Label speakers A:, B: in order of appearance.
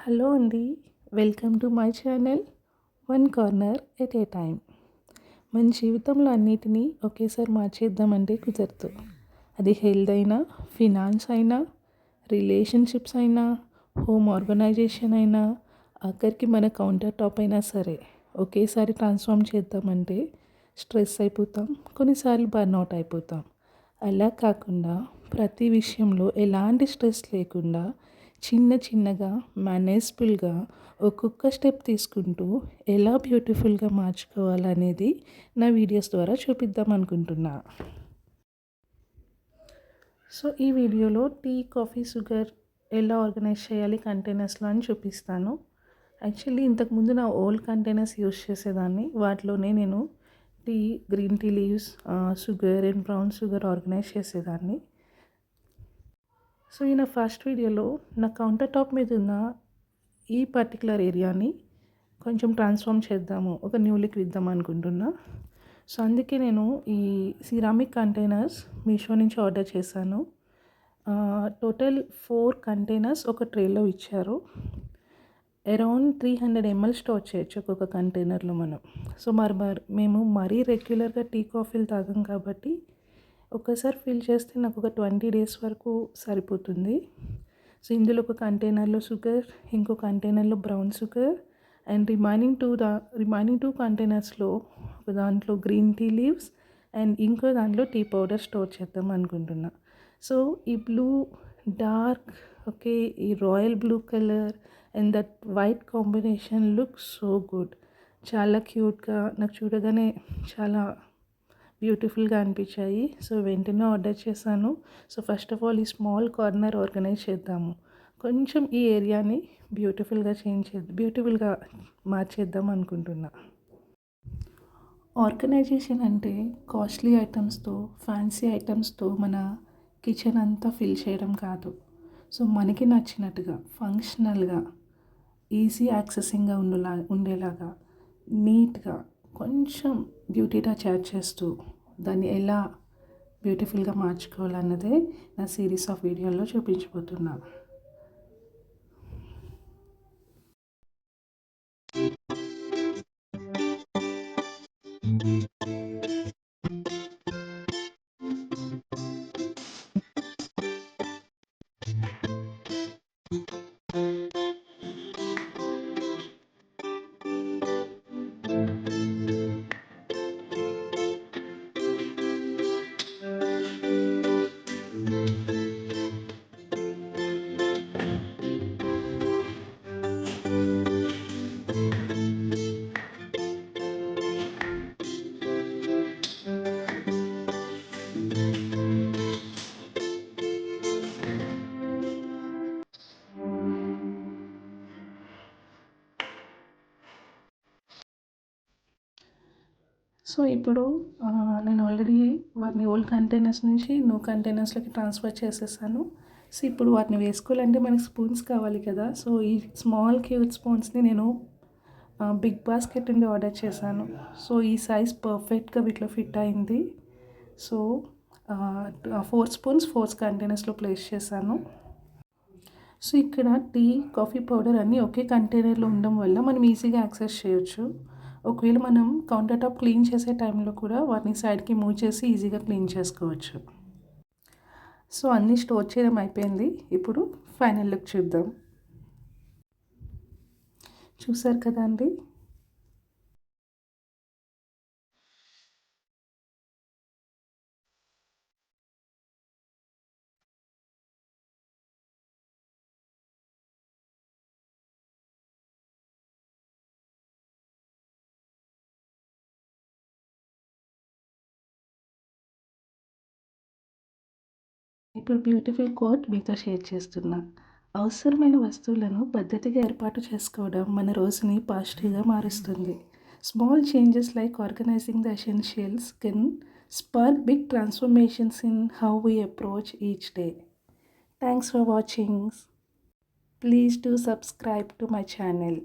A: Hello అండి. Welcome to my channel one corner at a time. మన జీవితంలో అన్నిటినీ ఒకేసారి మార్చేద్దామంటే కుదరదు. అది హెల్త్ అయినా, ఫినాన్స్ అయినా, రిలేషన్షిప్స్ అయినా, హోమ్ ఆర్గనైజేషన్ అయినా, ఆఖరికి మన కౌంటర్ టాప్ అయినా సరే ఒకేసారి ట్రాన్స్ఫార్మ్ చేద్దామంటే స్ట్రెస్ అయిపోతాం, కొన్నిసార్లు బర్న్అవుట్ అయిపోతాం. అలా కాకుండా ప్రతి విషయంలో ఎలాంటి స్ట్రెస్ లేకుండా చిన్న చిన్నగా మేనేజబుల్గా ఒక్కొక్క స్టెప్ తీసుకుంటూ ఎలా బ్యూటిఫుల్గా మార్చుకోవాలనేది నా వీడియోస్ ద్వారా చూపిద్దాం అనుకుంటున్నా. సో ఈ వీడియోలో టీ, కాఫీ, షుగర్ ఎలా ఆర్గనైజ్ చేయాలి కంటైనర్స్లో అని చూపిస్తాను. యాక్చువల్లీ ఇంతకుముందు నా ఓల్డ్ కంటైనర్స్ యూస్ చేసేదాన్ని. వాటిలోనే నేను tea, green tea leaves, sugar and brown sugar organize చేసేదాన్ని. సో ఈ నా ఫస్ట్ వీడియోలో నా కౌంటర్ టాప్ మీద ఉన్న ఈ పర్టికులర్ ఏరియాని కొంచెం ట్రాన్స్ఫార్మ్ చేద్దాము, ఒక న్యూ లుక్ ఇద్దాం అనుకుంటున్నా. సో అందుకే నేను ఈ సిరామిక్ కంటైనర్స్ మీషో నుంచి ఆర్డర్ చేశాను. టోటల్ 4 కంటైనర్స్ ఒక ట్రేలో ఇచ్చారు. అరౌండ్ 300 ml స్టోర్ చేయొచ్చు ఒక్కొక్క కంటైనర్లో మనం. సో మేము మరీ రెగ్యులర్గా టీ, కాఫీలు తాగం కాబట్టి ఒక్కసారి ఫిల్ చేస్తే నాకు ఒక 20 days వరకు సరిపోతుంది. సో ఇందులో ఒక కంటైనర్లో షుగర్, ఇంకో కంటైనర్లో brown sugar and remaining two కంటైనర్స్లో ఒక దాంట్లో గ్రీన్ టీ లీవ్స్ అండ్ ఇంకో దాంట్లో టీ పౌడర్ స్టోర్ చేద్దాం అనుకుంటున్నా. సో ఈ బ్లూ డార్క్ ఈ royal blue colour and that white combination look so good. చాలా క్యూట్గా, నాకు చూడగానే చాలా బ్యూటిఫుల్గా అనిపించాయి. సో వెంటనే ఆర్డర్ చేశాను. సో ఫస్ట్ ఆఫ్ ఆల్ ఈ స్మాల్ కార్నర్ ఆర్గనైజ్ చేద్దాము, కొంచెం ఈ ఏరియాని బ్యూటిఫుల్గా మార్చేద్దాం అనుకుంటున్నా. ఆర్గనైజేషన్ అంటే కాస్ట్లీ ఐటమ్స్తో, ఫ్యాన్సీ ఐటమ్స్తో మన కిచెన్ అంతా ఫిల్ చేయడం కాదు. సో మనకి నచ్చినట్టుగా, ఫంక్షనల్గా, ఈజీ యాక్సెసింగ్గా ఉండేలాగా నీట్గా కొంచెం బ్యూటీ టచ్ యాడ్ చేస్తూ దాన్ని ఎలా బ్యూటిఫుల్గా మార్చుకోవాలన్నదే నా సిరీస్ ఆఫ్ వీడియోల్లో చూపించబోతున్నా. సో ఇప్పుడు నేను ఆల్రెడీ వాటిని ఓల్డ్ కంటైనర్స్ నుంచి న్యూ కంటైనర్స్లోకి ట్రాన్స్ఫర్ చేసేసాను. సో ఇప్పుడు వాటిని వేసుకోవాలంటే మనకి స్పూన్స్ కావాలి కదా. సో ఈ స్మాల్ క్యూట్ స్పూన్స్ని నేను బిగ్ బాస్కెట్ నుండి ఆర్డర్ చేశాను. సో ఈ సైజ్ పర్ఫెక్ట్గా వీటిలో ఫిట్ అయింది. సో 4 స్పూన్స్ 4 కంటైనర్స్లో ప్లేస్ చేశాను. సో ఇక్కడ టీ, కాఫీ పౌడర్ అన్నీ ఒకే కంటైనర్లో ఉండడం వల్ల మనం ఈజీగా యాక్సెస్ చేయొచ్చు. ఒకవేళ మనం కౌంటర్ టాప్ క్లీన్ చేసే టైంలో కూడా వాటిని సైడ్కి మూవ్ చేసి ఈజీగా క్లీన్ చేసుకోవచ్చు. సో అన్నీ స్టోర్ చేయడం అయిపోయింది. ఇప్పుడు ఫైనల్ లుక్ చూద్దాం. చూసారు కదా అండి. ఇప్పుడు బ్యూటిఫుల్ కోట్ మీతో షేర్ చేస్తున్నా. అవసరమైన వస్తువులను పద్ధతిగా ఏర్పాటు చేసుకోవడం మన రోజుని పాజిటివ్గా మారుస్తుంది. Small changes like organizing the essentials can spark big transformations in how we approach each day. Thanks for watching. Please do subscribe to my channel.